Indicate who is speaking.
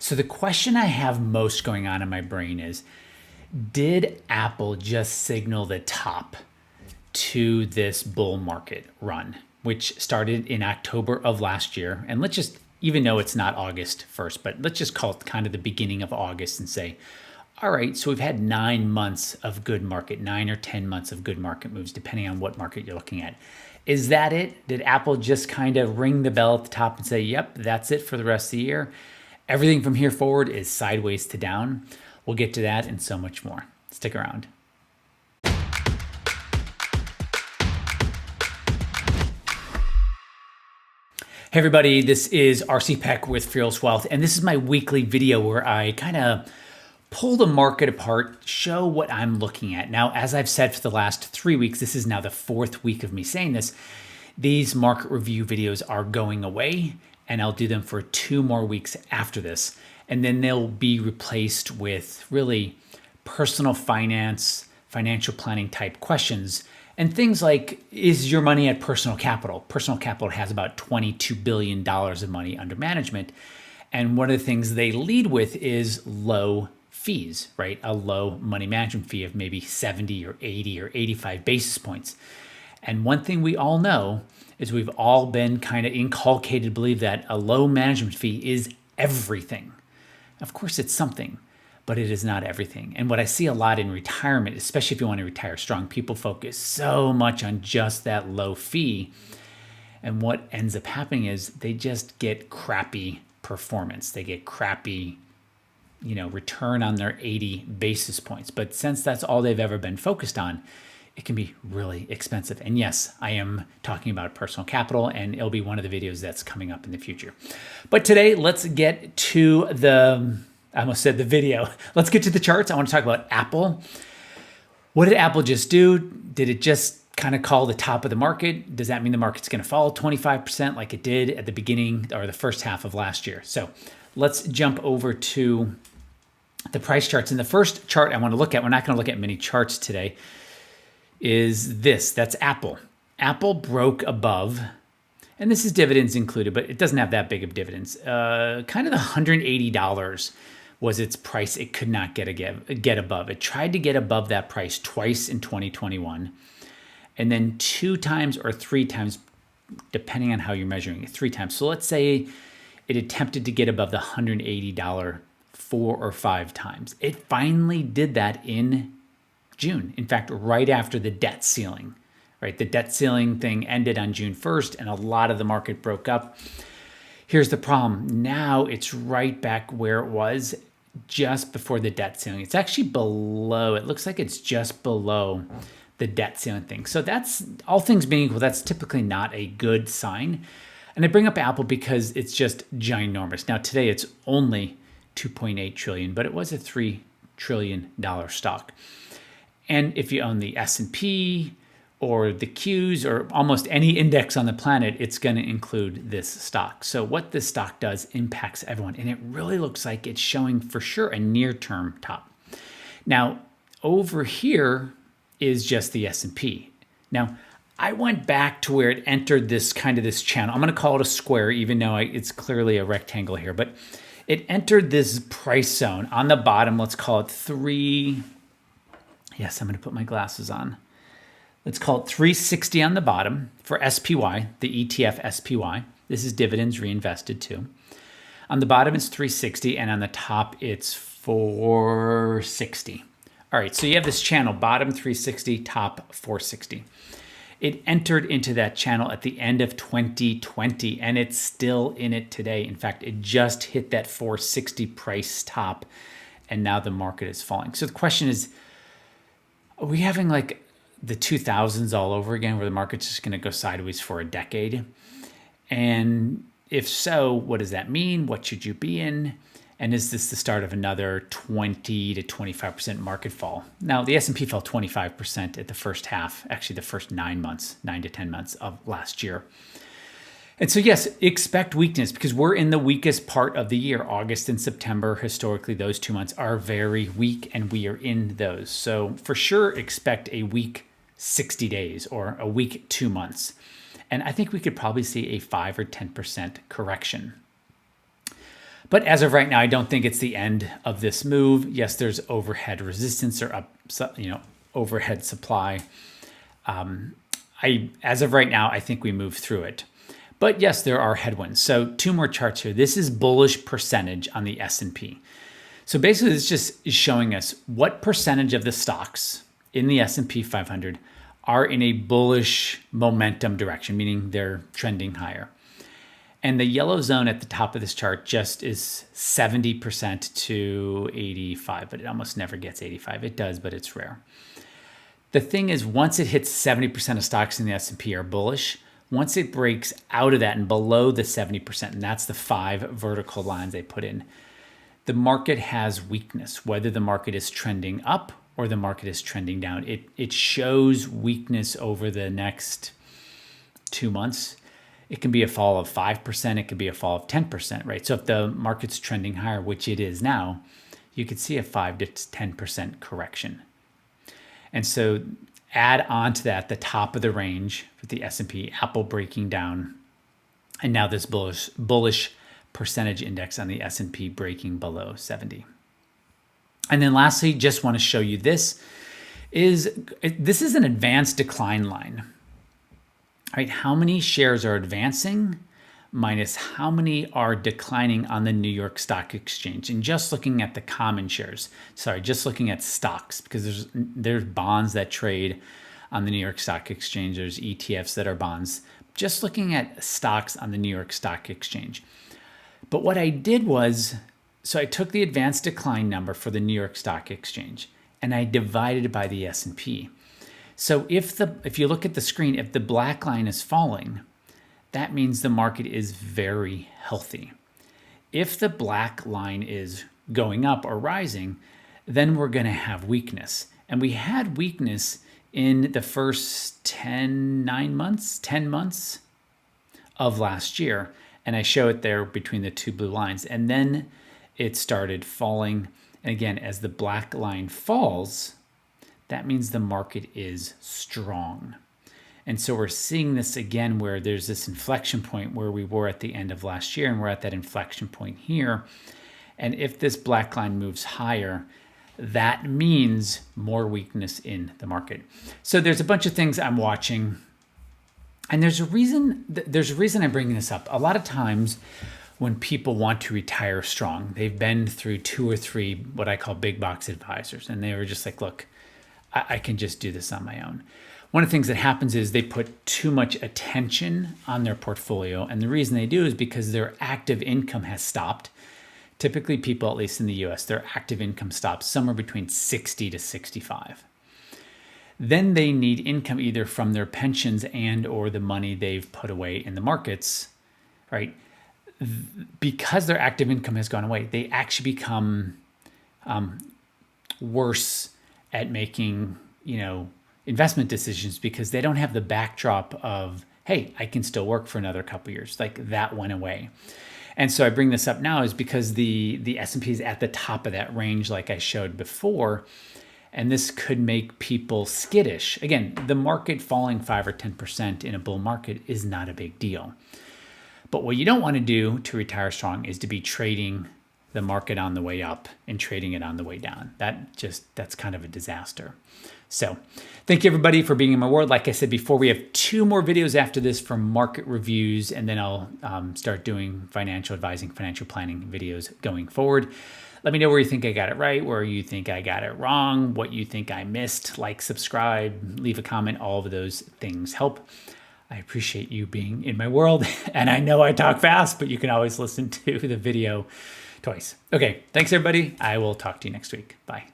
Speaker 1: So the question I have most going on in my brain is, did Apple just signal the top to this bull market run, which started in October of last year? And let's just, even though it's not August 1st, but let's just call it kind of the beginning of August and say, all right, so we've had 9 months of good market, 9 or 10 months of good market moves, depending on what market you're looking at. Is that it? Did Apple just kind of ring the bell at the top and say, yep, that's it for the rest of the year? Everything from here forward is sideways to down. We'll get to that and so much more. Stick around. Hey everybody, this is RC Peck with Fearless Wealth, and this is my weekly video where I kind of pull the market apart, show what I'm looking at. Now, as I've said for the last 3 weeks, this is now the 4th week of me saying this, these market review videos are going away, and I'll do them for 2 more weeks after this. And then they'll be replaced with really personal finance, financial planning type questions. And things like, is your money at Personal Capital? Personal Capital has about $22 billion of money under management. And one of the things they lead with is low fees, right? A low money management fee of maybe 70 or 80 or 85 basis points. And one thing we all know is we've all been kind of inculcated to believe that a low management fee is everything. Of course, it's something, but it is not everything. And what I see a lot in retirement, especially if you want to retire strong, people focus so much on just that low fee. And what ends up happening is they just get crappy performance. They get crappy, return on their 80 basis points. But since that's all they've ever been focused on, it can be really expensive. And yes, I am talking about Personal Capital, and it'll be one of the videos that's coming up in the future. But today, let's get to I almost said the video. Let's get to the charts. I want to talk about Apple. What did Apple just do? Did it just kind of call the top of the market? Does that mean the market's going to fall 25% like it did at the beginning or the first half of last year? So let's jump over to the price charts. And the first chart I want to look at, we're not going to look at many charts today, is this. That's Apple. Apple broke above, and this is dividends included, but it doesn't have that big of dividends. Kind of the $180 was its price it could not get above. It tried to get above that price twice in 2021, and then 2 times or 3 times, depending on how you're measuring it, 3 times. So let's say it attempted to get above the $180 4 or 5 times. It finally did that in June. In fact, right after the debt ceiling, right? The debt ceiling thing ended on June 1st, and a lot of the market broke up. Here's the problem. Now it's right back where it was just before the debt ceiling. It's actually below. It looks like it's just below the debt ceiling thing. So that's, all things being equal, that's typically not a good sign. And I bring up Apple because it's just ginormous. Now today it's only 2.8 trillion, but it was a $3 trillion stock. And if you own the S&P or the Qs or almost any index on the planet, it's going to include this stock. So what this stock does impacts everyone. And it really looks like it's showing for sure a near-term top. Now, over here is just the S&P. Now, I went back to where it entered this channel. I'm going to call it a square, even though it's clearly a rectangle here. But it entered this price zone on the bottom. Let's call it 3. Yes, I'm going to put my glasses on. Let's call it 360 on the bottom for SPY, the ETF SPY. This is dividends reinvested too. On the bottom it's 360, and on the top it's 460. All right, so you have this channel, bottom 360, top 460. It entered into that channel at the end of 2020, and it's still in it today. In fact, it just hit that 460 price top, and now the market is falling. So the question is, are we having like the 2000s all over again, where the market's just going to go sideways for a decade? And if so, what does that mean? What should you be in? And is this the start of another 20 to 25% market fall? Now, the S&P fell 25% at the first half, actually the first 9 months, 9 to 10 months of last year. And so, yes, expect weakness because we're in the weakest part of the year. August and September, historically, those 2 months are very weak, and we are in those. So for sure, expect a weak 60 days or a weak 2 months. And I think we could probably see a 5 or 10% correction. But as of right now, I don't think it's the end of this move. Yes, there's overhead resistance or overhead supply. As of right now, I think we move through it. But yes, there are headwinds. So 2 more charts here. This is bullish percentage on the S&P. So basically, this just is showing us what percentage of the stocks in the S&P 500 are in a bullish momentum direction, meaning they're trending higher. And the yellow zone at the top of this chart just is 70% to 85, but it almost never gets 85. It does, but it's rare. The thing is, once it hits 70% of stocks in the S&P are bullish, once it breaks out of that and below the 70%, and that's the 5 vertical lines I put in, the market has weakness, whether the market is trending up or the market is trending down. It shows weakness over the next 2 months. It can be a fall of 5%. It could be a fall of 10%, right? So if the market's trending higher, which it is now, you could see a 5 to 10% correction. And so add on to that the top of the range with the S&P, Apple breaking down, and now this bullish percentage index on the S&P breaking below 70. And then lastly, just want to show you this is an advanced decline line. Right? How many shares are advancing minus how many are declining on the New York Stock Exchange. And just looking at the common shares, just looking at stocks, because there's bonds that trade on the New York Stock Exchange. There's ETFs that are bonds. Just looking at stocks on the New York Stock Exchange. But what I did was, I took the advanced decline number for the New York Stock Exchange and I divided it by the S&P. So if you look at the screen, if the black line is falling, that means the market is very healthy. If the black line is going up or rising, then we're going to have weakness. And we had weakness in the first 10 months of last year. And I show it there between the 2 blue lines. And then it started falling. And again, as the black line falls, that means the market is strong. And so we're seeing this again where there's this inflection point where we were at the end of last year, and we're at that inflection point here. And if this black line moves higher, that means more weakness in the market. So there's a bunch of things I'm watching. And there's a reason I'm bringing this up. A lot of times when people want to retire strong, they've been through 2 or 3 what I call big box advisors. And they were just like, look, I can just do this on my own. One of the things that happens is they put too much attention on their portfolio. And the reason they do is because their active income has stopped. Typically people, at least in the US, their active income stops somewhere between 60 to 65. Then they need income either from their pensions and or the money they've put away in the markets, right? Because their active income has gone away, they actually become worse at making, investment decisions because they don't have the backdrop of, hey, I can still work for another couple years. Like that went away. And so I bring this up now is because the S&P is at the top of that range like I showed before. And this could make people skittish. Again, the market falling 5 or 10% in a bull market is not a big deal. But what you don't want to do to retire strong is to be trading the market on the way up and trading it on the way down. That's kind of a disaster. So thank you everybody for being in my world. Like I said before, we have 2 more videos after this for market reviews, and then I'll start doing financial advising, financial planning videos going forward. Let me know where you think I got it right, where you think I got it wrong, what you think I missed. Like, subscribe, leave a comment. All of those things help. I appreciate you being in my world. And I know I talk fast, but you can always listen to the video twice. Okay, thanks everybody. I will talk to you next week. Bye.